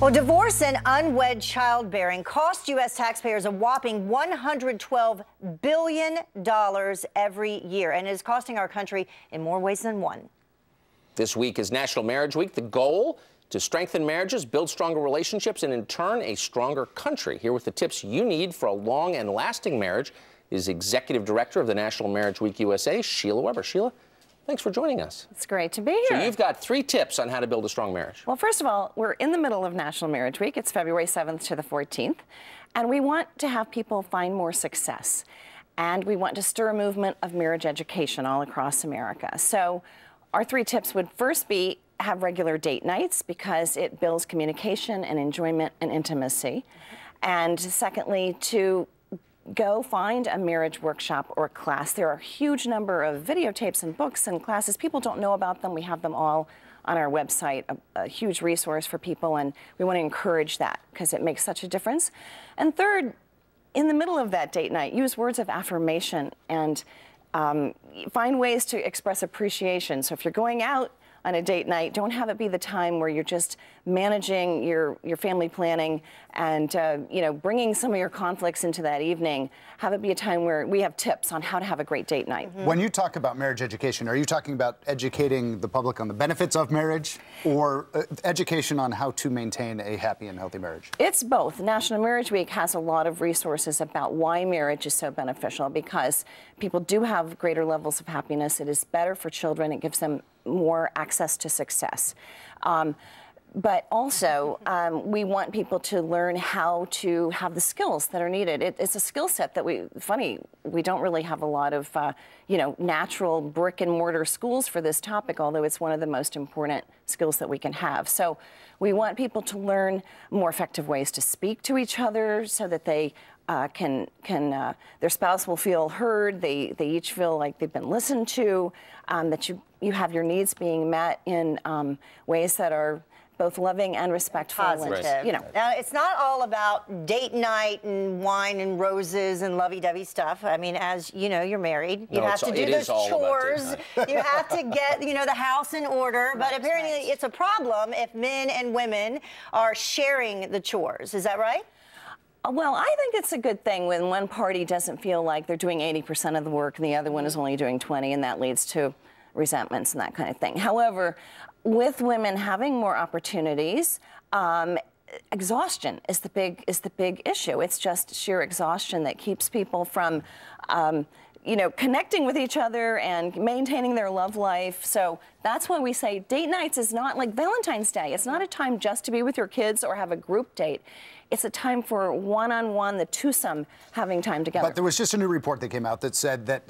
Well, divorce and unwed childbearing cost U.S. taxpayers a whopping $112 billion every year, and it is costing our country in more ways than one. This week is National Marriage Week. The goal, to strengthen marriages, build stronger relationships, and in turn, a stronger country. Here with the tips you need for a long and lasting marriage is Executive Director of the National Marriage Week USA, Sheila Weber. Sheila, thanks for joining us. It's great to be here. So you've got 3 tips on how to build a strong marriage. Well, first of all, we're in the middle of National Marriage Week. It's February 7th to the 14th. And we want to have people find more success. And we want to stir a movement of marriage education all across America. So our 3 tips would first be have regular date nights, because it builds communication and enjoyment and intimacy. And secondly, to go find a marriage workshop or class. There are a huge number of videotapes and books and classes. People don't know about them. We have them all on our website, a huge resource for people, and we want to encourage that because it makes such a difference. And third, in the middle of that date night, use words of affirmation and find ways to express appreciation. So if you're going out on a date night, don't have it be the time where you're just managing your family planning and bringing some of your conflicts into that evening. Have it be a time where we have tips on how to have a great date night. Mm-hmm. When you talk about marriage education, are you talking about educating the public on the benefits of marriage, or education on how to maintain a happy and healthy marriage? It's both. National Marriage Week has a lot of resources about why marriage is so beneficial, because people do have greater levels of happiness. It is better for children. It gives them more access to success. But also, we want people to learn how to have the skills that are needed. It's a skill set that we don't really have a lot of, natural brick and mortar schools for this topic, although it's one of the most important skills that we can have. So we want people to learn more effective ways to speak to each other so that they their spouse will feel heard, they each feel like they've been listened to, that you have your needs being met in ways that are both loving and respectful. Positive. And, Now, it's not all about date night and wine and roses and lovey-dovey stuff. I mean, as you know, you're married. You have to do those chores. You have to get, the house in order. But apparently it's a problem if men and women are sharing the chores. Is that right? Well, I think it's a good thing when one party doesn't feel like they're doing 80% of the work and the other one is only doing 20, and that leads to resentments and that kind of thing. However, with women having more opportunities, exhaustion is the big issue. It's just sheer exhaustion that keeps people from connecting with each other and maintaining their love life. So that's why we say date nights is not like Valentine's Day. It's not a time just to be with your kids or have a group date. It's a time for one-on-one, the twosome, having time together. But there was just a new report that came out that said that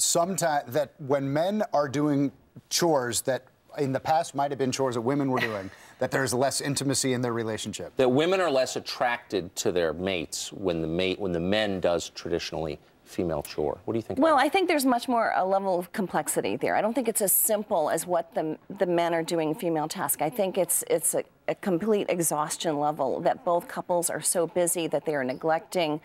that when men are doing chores that in the past might have been chores that women were doing, that there's less intimacy in their relationship. That women are less attracted to their mates when the men does traditionally female chore. What do you think? Well, I think there's much more a level of complexity there. I don't think it's as simple as what the men are doing female task. I think it's a complete exhaustion level that both couples are so busy that they are neglecting.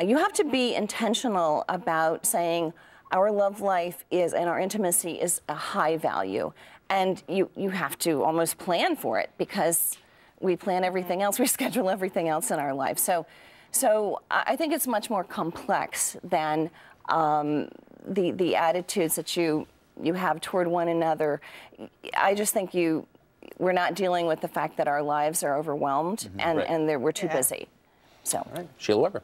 You have to be intentional about saying our love life and our intimacy is a high value, and you have to almost plan for it, because we plan everything else, we schedule everything else in our life. So I think it's much more complex than the attitudes that you have toward one another. I just think we're not dealing with the fact that our lives are overwhelmed, and we're too busy. So. All right. Sheila Weber.